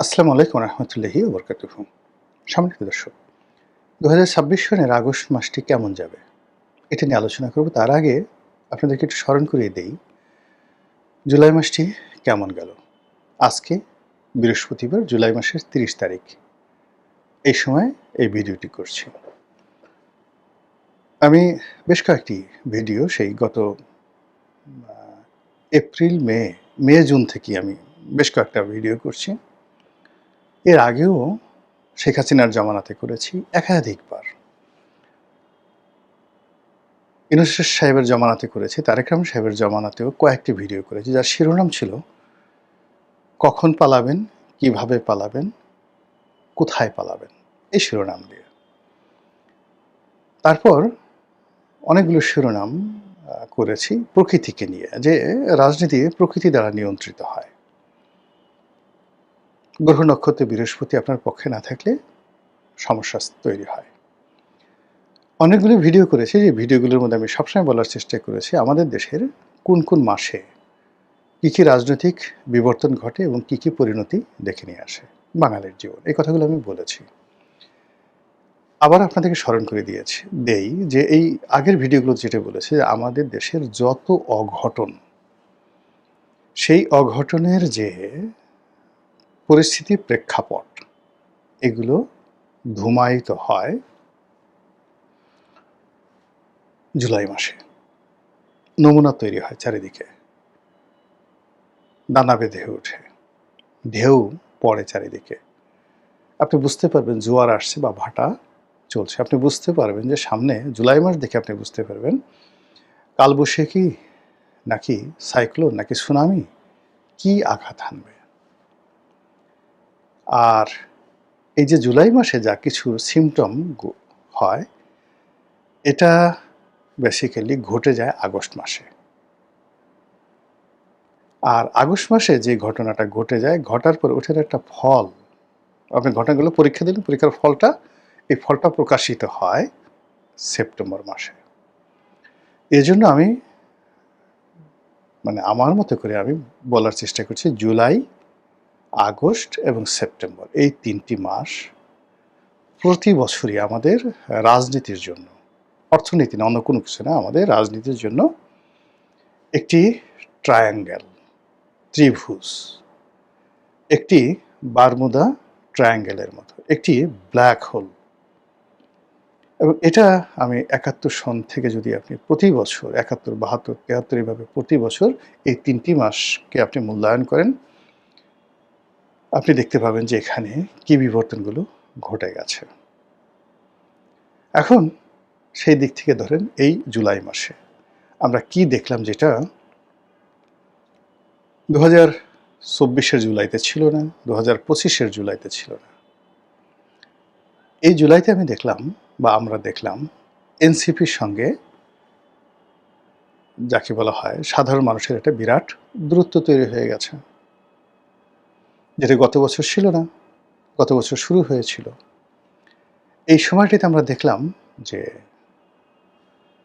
আসসালামু আলাইকুম রহমতুল্লাহি ওবরকাতুহু। সম্মানিত দর্শক, ২০২৬ সনের আগস্ট মাসটি কেমন যাবে এটা নিয়ে আলোচনা করব। তার আগে আপনাদেরকে একটু স্মরণ করিয়ে দেই, জুলাই মাসটি কেমন গেল। আজকে বৃহস্পতিবার, জুলাই মাসের ৩০ তারিখ। এই সময় এই ভিডিওটি করছি। আমি বেশ কয়েকটি ভিডিও সেই গত এপ্রিল, জুন থেকেই আমি বেশ কয়েকটা ভিডিও করছি। এর আগেও শেখ হাসিনার জমানাতে করেছি একাধিকবার। ইউনূস সাহেবের জমানাতে করেছি, তারেক রহমান সাহেবের জমানাতেও কয়েকটি ভিডিও করেছি, যার শিরোনাম ছিল কখন পালাবেন, কিভাবে পালাবেন, কোথায় পালাবেন, এই শিরোনাম দিয়ে। তারপর অনেকগুলো শিরোনাম করেছি প্রকৃতিকে নিয়ে, যে রাজনীতি প্রকৃতি দ্বারা নিয়ন্ত্রিত হয়। গ্রহ নক্ষত্র বৃহস্পতি আপনার পক্ষে না থাকলে সমস্যা তৈরি হয়। অনেকগুলো ভিডিও করেছি, যে ভিডিওগুলোর মধ্যে আমি সবসময় বলার চেষ্টা করেছি আমাদের দেশের কোন কোন মাসে কী কী রাজনৈতিক বিবর্তন ঘটে এবং কী কী পরিণতি ডেকে নিয়ে আসে বাঙালির জীবন। এই কথাগুলো আমি বলেছি। আবার আপনাদেরকে স্মরণ করে দেই যে এই আগের ভিডিওগুলো যেটা বলেছে যে আমাদের দেশের যত অঘটন, সেই অঘটনের যে পরিস্থিতি, প্রেক্ষাপট, এগুলো ধূমায়িত হয় জুলাই মাসে। নমুনা তৈরি হয় চারিদিকে, দানা বেঁধে ওঠে, ঢেউ পড়ে চারিদিকে। আপনি বুঝতে পারবেন জোয়ার আসছে বা ভাটা চলছে। আপনি বুঝতে পারবেন যে সামনে জুলাই মাস দেখে আপনি বুঝতে পারবেন কালবৈশাখী নাকি সাইক্লোন নাকি সুনামি কি আঘাত হানবে। আর এই যে জুলাই মাসে যা কিছু সিমটম হয়, এটা বেসিক্যালি ঘটে যায় আগস্ট মাসে। আর আগস্ট মাসে যে ঘটনাটা ঘটে যায়, ঘটার পর ওঠার একটা ফল, আপনি ঘটনাগুলো পরীক্ষা দিলেন, পরীক্ষার ফলটা, এই ফলটা প্রকাশিত হয় সেপ্টেম্বর মাসে। এজন্য আমি আমার মতো করে আমি বলার চেষ্টা করছি জুলাই, আগস্ট এবং সেপ্টেম্বর, এই ৩টি মাস প্রতি বছরই আমাদের রাজনীতির জন্য, অর্থনীতি না, অন্য কোনো কিছু না, আমাদের রাজনীতির জন্য একটি ট্রায়াঙ্গেল, ত্রিভুজ, একটি বারমুদা ট্রায়াঙ্গেলের মতো, একটি ব্ল্যাক হোল। এবং এটা আমি ৭১ সন থেকে যদি আপনি প্রতি বছর ৭১, ৭২, ৭৩ এভাবে প্রতি বছর এই ৩টি মাসকে আপনি মূল্যায়ন করেন, আপনি দেখতে পাবেন যে এখানে কি বিবর্তনগুলো ঘটে গেছে। এখন সেই দিক থেকে ধরেন এই জুলাই মাসে আমরা কি দেখলাম, যেটা ২০২৪-এর জুলাইতে ছিল না, ২০২৫-এর জুলাইতে ছিল না। এই জুলাইতে আমি দেখলাম বা আমরা দেখলাম এনসিপির সঙ্গে, যাকে বলা হয় সাধারণ মানুষের একটা বিরাট দূরত্ব তৈরি হয়ে গেছে, যেটা গত বছর ছিল না, গত বছর শুরু হয়েছিল। এই সময়টিতে আমরা দেখলাম যে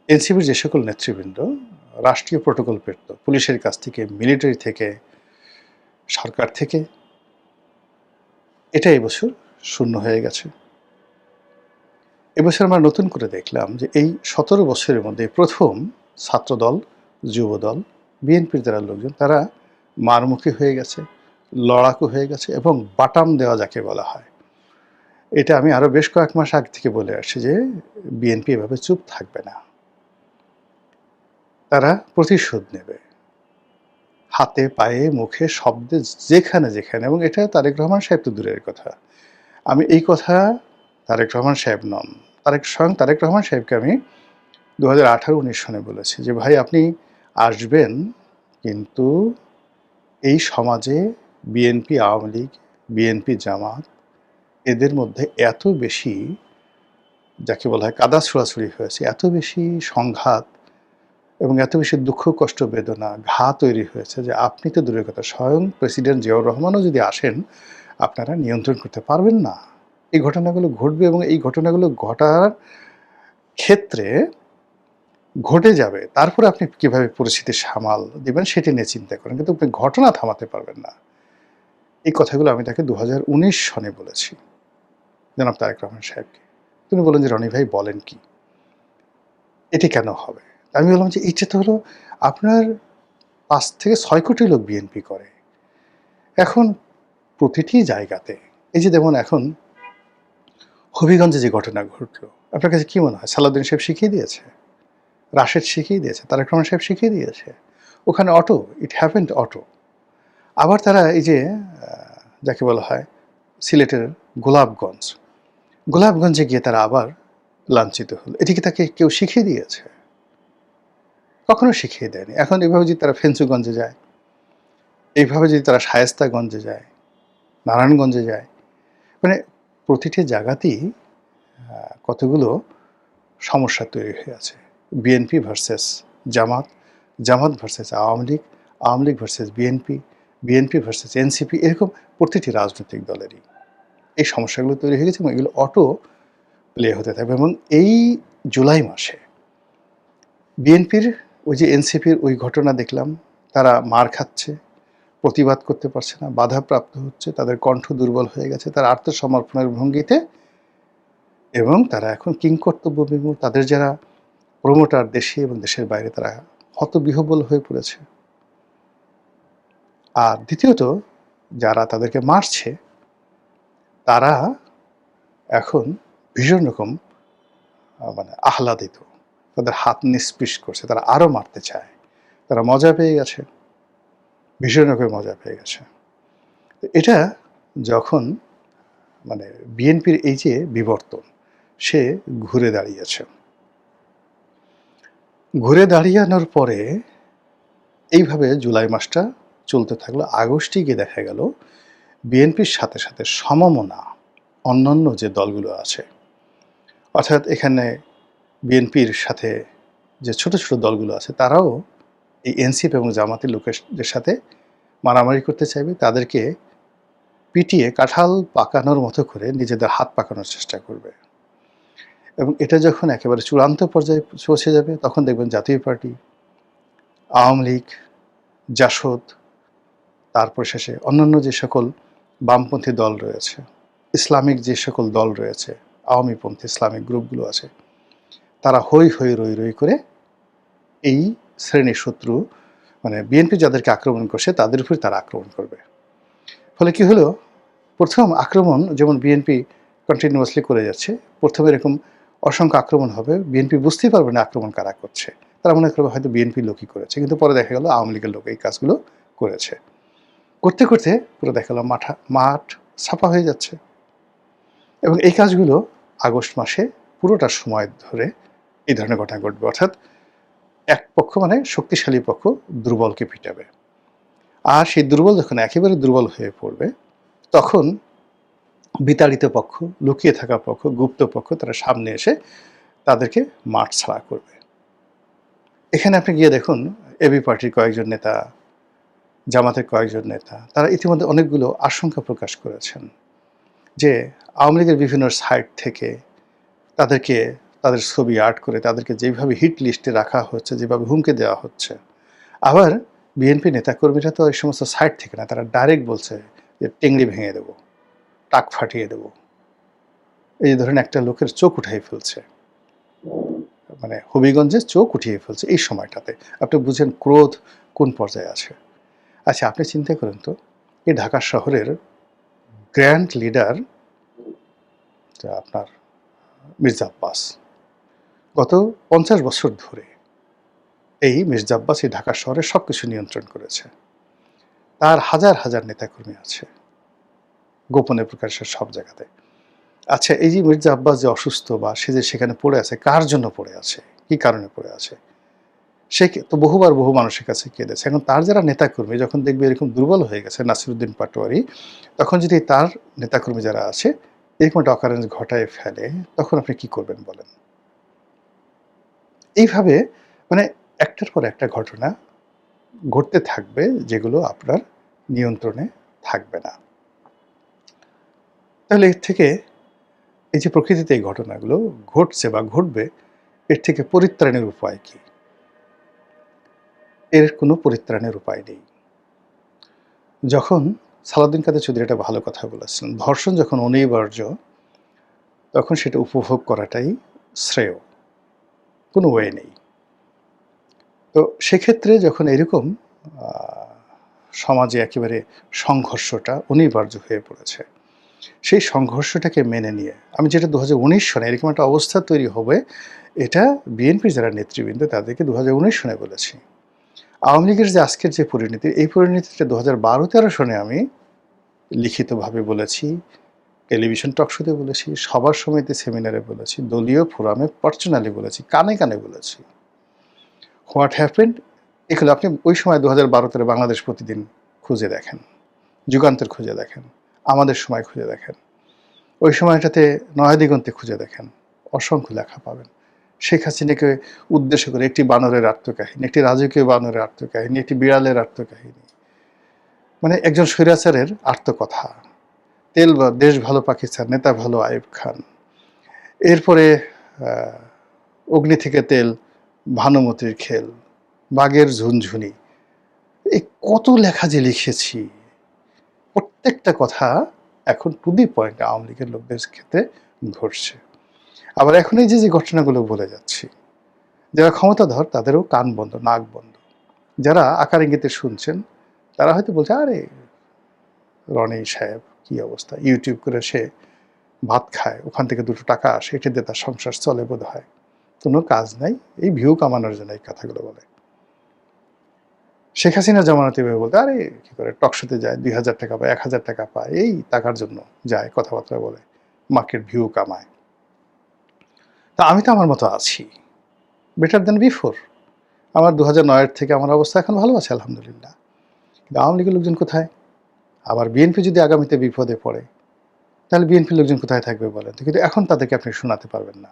এনসিপির যে সকল নেতৃবৃন্দ রাষ্ট্রীয় প্রোটোকল পেত, পুলিশের কাছ থেকে, মিলিটারি থেকে, সরকার থেকে, এটা এবছর শূন্য হয়ে গেছে। এবছর আমরা নতুন করে দেখলাম যে এই ১৭ বছরের মধ্যে প্রথম ছাত্রদল, যুবদল, বিএনপির যারা লোকজন, তারা মারমুখী হয়ে গেছে, লড়াকু হয়ে গেছে এবং বাটাম দেওয়া যাকে বলা হয়। এটা আমি আরও বেশ কয়েক মাস আগ থেকে বলে আসছি যে বিএনপি এভাবে চুপ থাকবে না, তারা প্রতিশোধ নেবে, হাতে, পায়ে, মুখে, শব্দে, যেখানে যেখানে। এবং এটা তারেক রহমান সাহেব তো দূরের কথা, আমি এই কথা তারেক রহমান সাহেব নন, স্বয়ং তারেক রহমান সাহেবকে আমি ২০১৮-১৯ সনে বলেছি যে ভাই আপনি আসবেন, কিন্তু এই সমাজে বিএনপি, আওয়ামী লীগ, বিএনপি, জামাত, এদের মধ্যে এত বেশি, যাকে বলা হয় কাদা ছোড়াছুড়ি হয়েছে, এত বেশি সংঘাত এবং এত বেশি দুঃখ, কষ্ট, বেদনা, ঘা তৈরি হয়েছে যে আপনি তো দূরের কথা, স্বয়ং প্রেসিডেন্ট জিয়াউর রহমানও যদি আসেন, আপনারা নিয়ন্ত্রণ করতে পারবেন না। এই ঘটনাগুলো ঘটবে এবং এই ঘটনাগুলো ঘটার ক্ষেত্রে ঘটে যাবে, তারপরে আপনি কীভাবে পরিস্থিতি সামাল দেবেন সেটি নিয়ে চিন্তা করেন, কিন্তু আপনি ঘটনা থামাতে পারবেন না। এই কথাগুলো আমি তাকে 2019 সনে বলেছি জনাব তারেক রহমান সাহেবকে। তিনি বললেন যে, "রনি ভাই বলেন কি? এটি কেন হবে?" আমি বললাম যে, "এটা তো হলো আপনার ৫ থেকে ৬ কোটি লোক বিএনপি করে। এখন প্রতিটি জায়গাতে এই যে যেমন এখন হবিগঞ্জে যে ঘটনা ঘটলো, আপনার কাছে কি মনে হয় সালাউদ্দিন সাহেব শিখিয়ে দিয়েছে? রাশেদ শিখিয়ে দিয়েছে? তারেক রহমান সাহেব শিখিয়ে দিয়েছে? ওখানে অটো, ইট হ্যাপেন্ড অটো। আবার তারা এই যে যাকে বলা হয় সিলেটের গোলাপগঞ্জ, গোলাপগঞ্জে গিয়ে তারা আবার লাঞ্ছিত হলো। এটি কি তাকে কেউ শিখিয়ে দিয়েছে? কখনো শিখিয়ে দেয়নি। এখন এভাবে যদি তারা ফেঞ্চুগঞ্জে যায়, এইভাবে যদি তারা শায়েস্তাগঞ্জে যায়, নারায়ণগঞ্জে যায়, মানে প্রতিটি জায়গাতেই কতগুলো সমস্যা তৈরি হয়ে আছে। BNP versus Jamaat, Jamaat versus Awami League, Awami League versus BNP, BNP versus NCP, এরকম প্রতিটি রাজনৈতিক দলেরই এই সমস্যাগুলো তৈরি হয়ে গেছে এবং এগুলো অটো প্লে হতে থাকবে। এবং এই জুলাই মাসে বিএনপির ওই যে এনসিপির ওই ঘটনা দেখলাম, তারা মার খাচ্ছে, প্রতিবাদ করতে পারছে না, বাধাপ্রাপ্ত হচ্ছে, তাদের কণ্ঠ দুর্বল হয়ে গেছে, তারা আত্মসমর্পণের ভঙ্গিতে, এবং তারা এখন কিংকর্তব্য বিমূঢ়। তাদের যারা প্রমোটার দেশে এবং দেশের বাইরে, তারা হতবিহ্বল হয়ে পড়েছে। আর দ্বিতীয়ত যারা তাদেরকে মারছে তারা এখন ভীষণ রকম মানে আহ্লাদিত, তাদের হাত নিষ্পিস করছে, তারা আরও মারতে চায়, তারা মজা পেয়ে গেছে, ভীষণ রকম মজা পেয়ে গেছে। এটা যখন মানে বিএনপির এই যে বিবর্তন, সে ঘুরে দাঁড়িয়েছে, ঘুরে দাঁড়িয়ানোর পরে এইভাবে জুলাই মাসটা চলতে থাকলো। আগস্টে গিয়ে দেখা গেল বিএনপির সাথে সাথে সমমনা অন্যান্য যে দলগুলো আছে, অর্থাৎ এখানে বিএনপির সাথে যে ছোট ছোট দলগুলো আছে, তারাও এই এনসিপি এবং জামাতের লোকেদের সাথে মারামারি করতে চাইবে, তাদেরকে পিটিয়ে কাঁঠাল পাকানোর মতো করে নিজেদের হাত পাকানোর চেষ্টা করবে। এবং এটা যখন একেবারে চূড়ান্ত পর্যায়ে পৌঁছে যাবে, তখন দেখবেন জাতীয় পার্টি, আওয়ামী লীগ, জাসদ, তারপর শেষে অন্যান্য যে সকল বামপন্থী দল রয়েছে, ইসলামিক যে সকল দল রয়েছে, আওয়ামীপন্থী ইসলামিক গ্রুপগুলো আছে, তারা হই হই রই রই করে এই শ্রেণীর শত্রু মানে বিএনপি যাদেরকে আক্রমণ করছে তাদের উপরে তারা আক্রমণ করবে। ফলে কি হলো, প্রথম আক্রমণ যেমন বিএনপি কন্টিনিউয়াসলি করে যাচ্ছে, প্রথমে এরকম অসংখ্য আক্রমণ হবে, বিএনপি বুঝতেই পারবে না আক্রমণ কারা করছে, তারা মনে করবে হয়তো বিএনপির লোকই করেছে, কিন্তু পরে দেখা গেল আওয়ামী লীগের লোক এই কাজগুলো করেছে। করতে করতে পুরো দেখা গেল মাঠ ছাপা হয়ে যাচ্ছে। এবং এই কাজগুলো আগস্ট মাসে পুরোটা সময় ধরে এই ধরনের ঘটনা ঘটবে, অর্থাৎ এক পক্ষ মানে শক্তিশালী পক্ষ দুর্বলকে পিটাবে। আর সেই দুর্বল যখন একেবারে দুর্বল হয়ে পড়বে, তখন বিতাড়িত পক্ষ, লুকিয়ে থাকা পক্ষ, গুপ্ত পক্ষ, তারা সামনে এসে তাদেরকে মাঠ ছাড়া করবে। এখানে আপনি গিয়ে দেখুন এবি পার্টির কয়েকজন নেতা, জামাতের কয়েকজন নেতা, তারা ইতিমধ্যে অনেকগুলো আশঙ্কা প্রকাশ করেছেন যে আওয়ামী লীগের বিভিন্ন সাইট থেকে তাদেরকে তাদের ছবি আর্ট করে তাদেরকে যেভাবে হিট লিস্টে রাখা হচ্ছে, যেভাবে হুমকি দেওয়া হচ্ছে। আবার বিএনপি নেতাকর্মীরা তো এই সমস্ত সাইট থেকে না, তারা ডাইরেক্ট বলছে যে টেংরি ভেঙে দেবো, টাক ফাটিয়ে দেবো, এই ধরনের একটা লোকের চোখ উঠাই ফেলছে, মানে হবিগঞ্জে চোখ উঠিয়ে ফেলছে এই সময়টাতে। আপনি বুঝেন ক্রোধ কোন পর্যায়ে আছে। আচ্ছা, আপনি চিন্তা করেন তো, এই ঢাকা শহরের গ্র্যান্ড লিডার আপনার মির্জা আব্বাস গত 50 বছর ধরে এই মির্জা আব্বাস এই ঢাকা শহরে সব কিছু নিয়ন্ত্রণ করেছে। তার হাজার হাজার নেতাকর্মী আছে গোপনে প্রকাশের সব জায়গাতে। আচ্ছা, এই যে মির্জা আব্বাস যে অসুস্থ বা সে যে সেখানে পড়ে আছে, কার জন্য পড়ে আছে, কি কারণে পড়ে আছে, সে তো বহুবার বহু মানুষের কাছে কেঁদেছে। এখন তার যারা নেতাকর্মী যখন দেখবে এরকম দুর্বল হয়ে গেছে, নাসিরুদ্দিন পাটোয়ারি, তখন যদি তার নেতাকর্মী যারা আছে এরকম একটা অকারেন্স ঘটায় ফেলে, তখন আপনি কি করবেন বলেন? এইভাবে মানে একটার পর একটা ঘটনা ঘটতে থাকবে, যেগুলো আপনার নিয়ন্ত্রণে থাকবে না। তাহলে এর থেকে এই যে প্রকৃতিতে এই ঘটনাগুলো ঘটছে বা ঘটবে, এর থেকে পরিত্রাণের উপায় কি? এর কোনো পরিত্রাণের উপায় নেই। যখন সালাউদ্দিন কাদের চৌধুরী একটা ভালো কথা বলেছেন, ধর্ষণ যখন অনিবার্য তখন সেটা উপভোগ করাটাই শ্রেয়, কোনো ওয়ে নেই। তো সেক্ষেত্রে যখন এরকম সমাজে একেবারে সংঘর্ষটা অনিবার্য হয়ে পড়েছে, সেই সংঘর্ষটাকে মেনে নিয়ে আমি যেটা 2019 সনে এরকম একটা অবস্থা তৈরি হবে, এটা বিএনপির যারা নেতৃবৃন্দ তাদেরকে 2019 সনে বলেছি। আওয়ামী লীগের যে আজকের যে পরিণতি, এই পরিণতিটা 2012-13 সনে আমি লিখিতভাবে বলেছি, টেলিভিশন টক শোতে বলেছি, সবার সমিতি সেমিনারে বলেছি, দলীয় ফোরামে পার্সোনালি বলেছি, কানে কানে বলেছি। হোয়াট হ্যাপেন্ড, এগুলো আপনি ওই সময় 2012-13 বাংলাদেশ প্রতিদিন খুঁজে দেখেন, যুগান্তর খুঁজে দেখেন, আমাদের সময় খুঁজে দেখেন, ওই সময়টাতে নয়াদিগন্তে খুঁজে দেখেন, অসংখ্য লেখা পাবেন। শেখ হাসিনাকে উদ্দেশ্য করে একটি বানরের আত্মকাহিনী, একটি রাজকীয় বানরের আত্মকাহিনী, একটি বিড়ালের আত্মকাহিনী, মানে একজন স্বৈরাচারের আত্মকথা। দেশ ভালো পাকিস্তান, নেতা ভালো আইয়ুব খান, এরপরে অগ্নি থেকে তেল, ভানুমতির খেল, বাঘের ঝুনঝুনি, এই কত লেখা যে লিখেছি, প্রত্যেকটা কথা এখন টু দি পয়েন্ট আওয়ামী লীগের লোকদের ক্ষেত্রে ঘটছে। আবার এখন এই যে ঘটনাগুলো বলে যাচ্ছি, যারা ক্ষমতাধর তাদেরও কান বন্ধ, নাক বন্ধ। যারা আকার ইঙ্গিতে শুনছেন তারা হয়তো বলছে, আরে রনি সাহেব কি অবস্থা, ইউটিউব করে সে ভাত খায়, ওখান থেকে 2 টাকা আসে, এটা দিয়ে তার সংসার চলে বোধ হয়, কোনো কাজ নাই, এই ভিউ কামানোর জন্য এই কথাগুলো বলে। শেখ হাসিনা জামানতে বলতে, আরে কি করে টকশোতে যায়, 2000 টাকা পায়, 1000 টাকা পায়, এই টাকার জন্য যায়, কথাবার্তা বলে, মার্কেট ভিউ কামায়। তা আমি তো আমার মতো আছি, বেটার দেন বিফোর। আমার 2009 থেকে আমার অবস্থা এখন ভালো আছে আলহামদুলিল্লাহ। কিন্তু আওয়ামী লীগের লোকজন কোথায়? আবার বিএনপি যদি আগামীতে বিপদে পড়ে, তাহলে বিএনপির লোকজন কোথায় থাকবে বলেন? কিন্তু এখন তাদেরকে আপনি শোনাতে পারবেন না,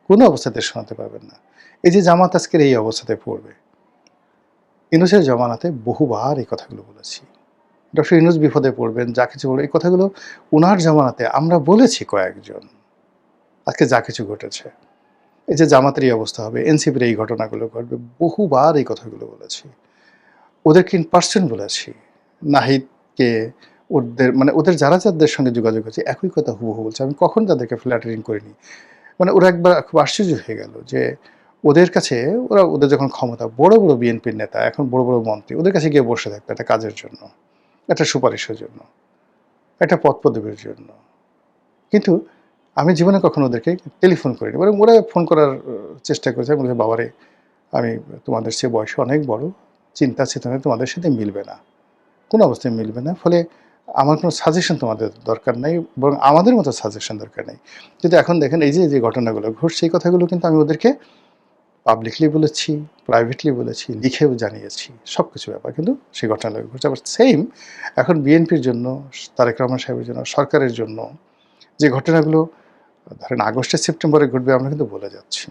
কোনো অবস্থাতে শোনাতে পারবেন না। এই যে জামাত আজকের এই অবস্থাতে পড়বে, ইউনূসের জমানাতে বহুবার এই কথাগুলো বলেছি। ডক্টর ইউনূস বিপদে পড়বেন, যা কিছু বলবেন, এই কথাগুলো উনার জমানাতে আমরা বলেছি কয়েকজন। আজকে যা কিছু ঘটেছে, এই যে জামাতের এই অবস্থা হবে, এনসিপির এই ঘটনাগুলো ঘটবে, বহুবার এই কথাগুলো বলেছি। ওদেরকে ইন পার্সন বলেছি, নাহিদকে, ওদের মানে ওদের যারা যাদের সঙ্গে যোগাযোগ আছে একই কথা হুবহু বলছে। আমি কখন তাদেরকে ফ্ল্যাটারিং করিনি। মানে ওরা একবার খুব আশ্চর্য হয়ে গেল যে ওদের কাছে, ওদের যখন ক্ষমতা, বড় বড় বিএনপির নেতা, এখন বড় বড় মন্ত্রী ওদের কাছে গিয়ে বসে থাকতো একটা কাজের জন্য, একটা সুপারিশের জন্য, একটা পদ পদবীর জন্য। কিন্তু আমি জীবনে কখনো ওদেরকে টেলিফোন করিনি, বরং ওরা ফোন করার চেষ্টা করেছে। আমি বলছি, বাবারে, আমি তোমাদের চেয়ে বয়সে অনেক বড়, চিন্তা চেতনা তোমাদের সাথে মিলবে না, কোনো অবস্থায় মিলবে না। ফলে আমার কোনো সাজেশন তোমাদের দরকার নেই, বরং আমাদের মতো সাজেশন দরকার নেই। কিন্তু এখন দেখেন এই যে ঘটনাগুলো ঘটছে, এই কথাগুলো কিন্তু আমি ওদেরকে পাবলিকলি বলেছি, প্রাইভেটলি বলেছি, লিখেও জানিয়েছি, সব কিছু ব্যাপার। কিন্তু সেই ঘটনাগুলো ঘটছে। আবার সেম এখন বিএনপির জন্য, তারেক রহমান সাহেবের জন্য, সরকারের জন্য যে ঘটনাগুলো ধরেন আগস্টে সেপ্টেম্বরে ঘটবে, আমরা কিন্তু বলে যাচ্ছি।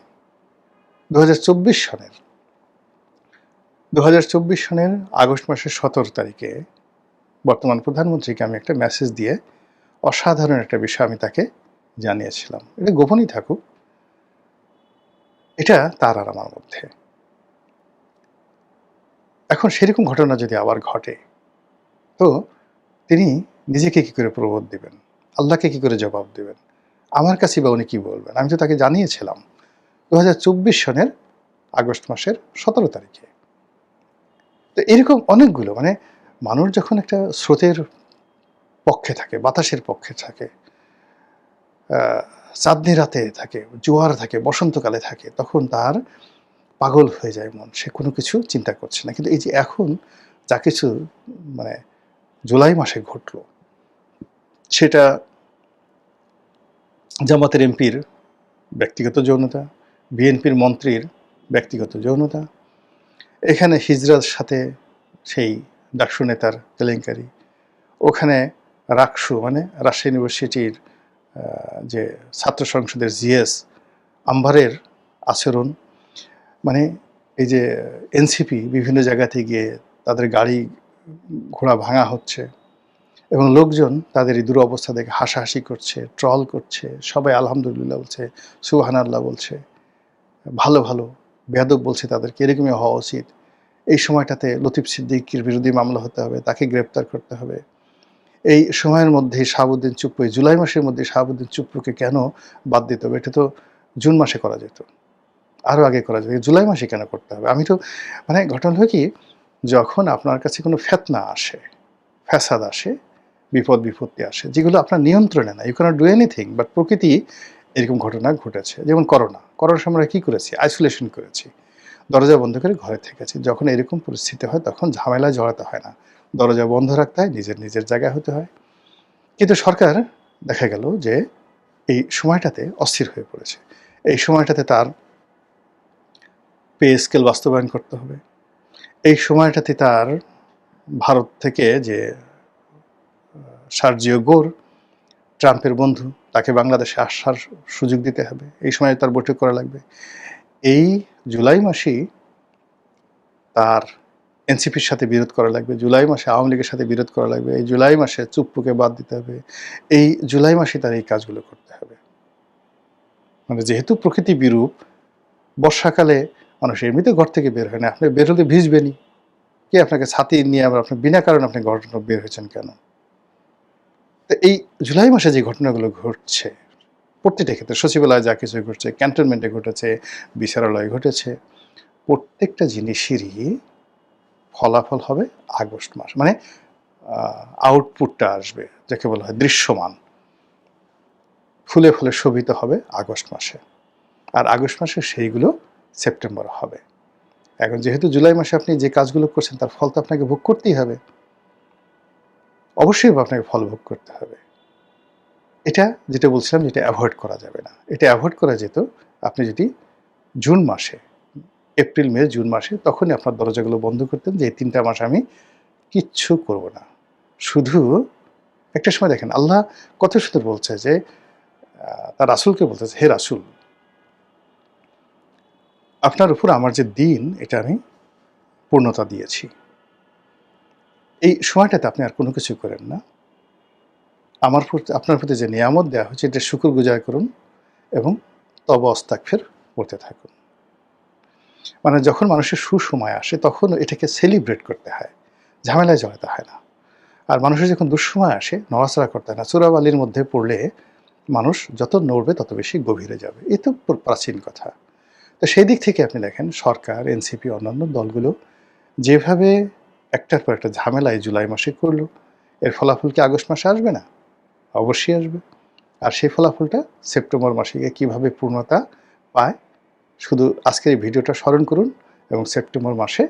2024 সনের 2024 সনের আগস্ট মাসের 17 তারিখে বর্তমান প্রধানমন্ত্রীকে আমি একটা মেসেজ দিয়ে অসাধারণ একটা বিষয় আমি তাকে জানিয়েছিলাম। এটা গোপনই থাকুক, এটা তার আর আমার মধ্যে। এখন সেরকম ঘটনা যদি আবার ঘটে, তো তিনি নিজেকে কি করে প্রবোধ দিবেন, আল্লাহকে কি করে জবাব দেবেন, আমার কাছে বা উনি কি বলবেন? আমি তো তাকে জানিয়েছিলাম 2024 সনের আগস্ট মাসের 17 তারিখে। তো এরকম অনেকগুলো, মানে মানুষ যখন একটা স্রোতের পক্ষে থাকে, বাতাসের পক্ষে থাকে, চাঁদনি রাতে থাকে, জোয়ার থাকে, বসন্তকালে থাকে, তখন তার পাগল হয়ে যায় মন, সে কোনো কিছু চিন্তা করছে না। কিন্তু এই যে এখন যা কিছু মানে জুলাই মাসে ঘটলো, সেটা জামাতের এমপির ব্যক্তিগত যৌনতা, বিএনপির মন্ত্রীর ব্যক্তিগত যৌনতা, এখানে হিজড়ার সাথে সেই ডাকসু নেতার কেলেঙ্কারি, ওখানে রাকসু মানে রাজশাহী ইউনিভার্সিটির যে ছাত্র সংসদের জিএস আম্বারের আচরণ, মানে এই যে এনসিপি বিভিন্ন জায়গাতে গিয়ে তাদের গাড়ি ঘোড়া ভাঙা হচ্ছে এবং লোকজন তাদের এই দুরবস্থা দেখে হাসাহাসি করছে, ট্রল করছে, সবাই আলহামদুলিল্লাহ বলছে, সুবহানাল্লাহ বলছে, ভালো ভালো বেয়াদব বলছে তাদেরকে, এরকমই হওয়া উচিত। এই সময়টাতে লতিফ সিদ্দিকীর বিরুদ্ধে মামলা হতে হবে, তাকে গ্রেপ্তার করতে হবে, এই সময়ের মধ্যে শাহাবুদ্দিন চুপ্পু, এই জুলাই মাসের মধ্যে শাহাবুদ্দিন চুপ্পুকে কেন বাদ দিতে হবে? এটা তো জুন মাসে করা যেত, আরও আগে করা যেত, জুলাই মাসে কেন করতে হবে? আমি তো মানে ঘটনা হলো কি, যখন আপনার কাছে কোনো ফেতনা আসে, ফ্যাসাদ আসে, বিপদ বিপত্তি আসে, যেগুলো আপনার নিয়ন্ত্রণে না, you cannot do anything, but প্রকৃতি এরকম ঘটনা ঘটেছে। যেমন করোনার সময় আমরা কী করেছি? আইসোলেশন করেছি, দরজা বন্ধ করে ঘরে থেকেছি। যখন এরকম পরিস্থিতি হয় তখন ঝামেলায় জড়াতে হয় না, দরজা বন্ধ রাখতে হয়, নিজের জায়গায় হতে হয়। কিন্তু সরকার দেখা গেল যে এই সময়টাতে অস্থির হয়ে পড়েছে। এই সময়টাতে তার পে স্কেল বাস্তবায়ন করতে হবে। এই সময়টাতে তার ভারত থেকে যে সার্জিও গোর, ট্রাম্পের বন্ধু, তাকে বাংলাদেশে আসার সুযোগ দিতে হবে। এই সময় তার বৈঠক করা লাগবে। এই জুলাই মাসেই তার এনসিপির সাথে বিরোধ করা লাগবে, জুলাই মাসে আওয়ামী লীগের সাথে বিরোধ করা লাগবে, এই জুলাই মাসে চুপ্পুকে বাদ দিতে হবে, এই জুলাই মাসে তার এই কাজগুলো করতে হবে। মানে যেহেতু প্রকৃতি বিরূপ, বর্ষাকালে মানুষ এমনিতে ঘর থেকে বের হয় না, আপনি বের হলে ভিজবেনই। কে আপনাকে ছাতি নিয়ে আবার আপনি বিনা কারণে আপনি ঘর বের হয়েছেন কেন? তো এই জুলাই মাসে যে ঘটনাগুলো ঘটছে প্রত্যেকটা ক্ষেত্রে, সচিবালয়ে যা কিছু ঘটছে, ক্যান্টনমেন্টে ঘটেছে, বিচারালয়ে ঘটেছে, প্রত্যেকটা জিনিসেরই ফলাফল হবে আগস্ট মাস, মানে আউটপুটটা আসবে, যাকে বলা হয় দৃশ্যমান, ফুলে ফুলে শোভিত হবে আগস্ট মাসে। আর আগস্ট মাসে সেইগুলো সেপ্টেম্বরে হবে। এখন যেহেতু জুলাই মাসে আপনি যে কাজগুলো করছেন তার ফল তো আপনাকে ভোগ করতেই হবে, অবশ্যই আপনাকে ফল ভোগ করতে হবে। এটা যেটা বলছিলাম, যেটা অ্যাভয়েড করা যাবে না। এটা অ্যাভয়েড করা যেত আপনি যদি জুন মাসে, এপ্রিল মে জুন মাসে, তখনই আপনার দরজাগুলো বন্ধ করতেন যে এই 3টা মাস আমি কিচ্ছু করব না। শুধু একটা সময় দেখেন আল্লাহ কত সুন্দর বলছে যে তার রাসূলকে বলতেছে, হে রাসূল, আপনার উপর আমার যে দিন, এটা আমি পূর্ণতা দিয়েছি। এই সময়টাতে আপনি আর কোনো কিছু করেন না। আপনার প্রতি যে নিয়ামত দেওয়া হয়েছে এটা শুকরগুজার করুন এবং তওবা ইস্তিগফার পড়তে থাকুন। মানে যখন মানুষের সুসময় আসে তখন এটাকে সেলিব্রেট করতে হয়, ঝামেলায় জড়াতে হয় না। আর মানুষের যখন দুঃসময় আসে নড়াচড়া করতে হয় না। সূরা বালির মধ্যে পড়লে মানুষ যত নড়বে তত বেশি গভীরে যাবে। এ তো প্রাচীন কথা। তো সেই দিক থেকে আপনি দেখেন সরকার, এনসিপি, অন্যান্য দলগুলো যেভাবে একটার পর একটা ঝামেলায় জুলাই মাসে করলো, এর ফলাফল কি আগস্ট মাসে আসবে না? অবশ্যই আসবে। আর সেই ফলাফলটা সেপ্টেম্বর মাসে গিয়ে কীভাবে পূর্ণতা পায়, শুধু আজকের এই ভিডিওটা স্মরণ করুন এবং সেপ্টেম্বর মাসে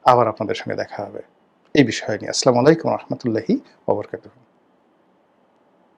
আবার আপনাদের সঙ্গে দেখা হবে এই বিষয় নিয়ে। আসসালামু আলাইকুম ওয়া রাহমাতুল্লাহি ওয়া বারাকাতুহু।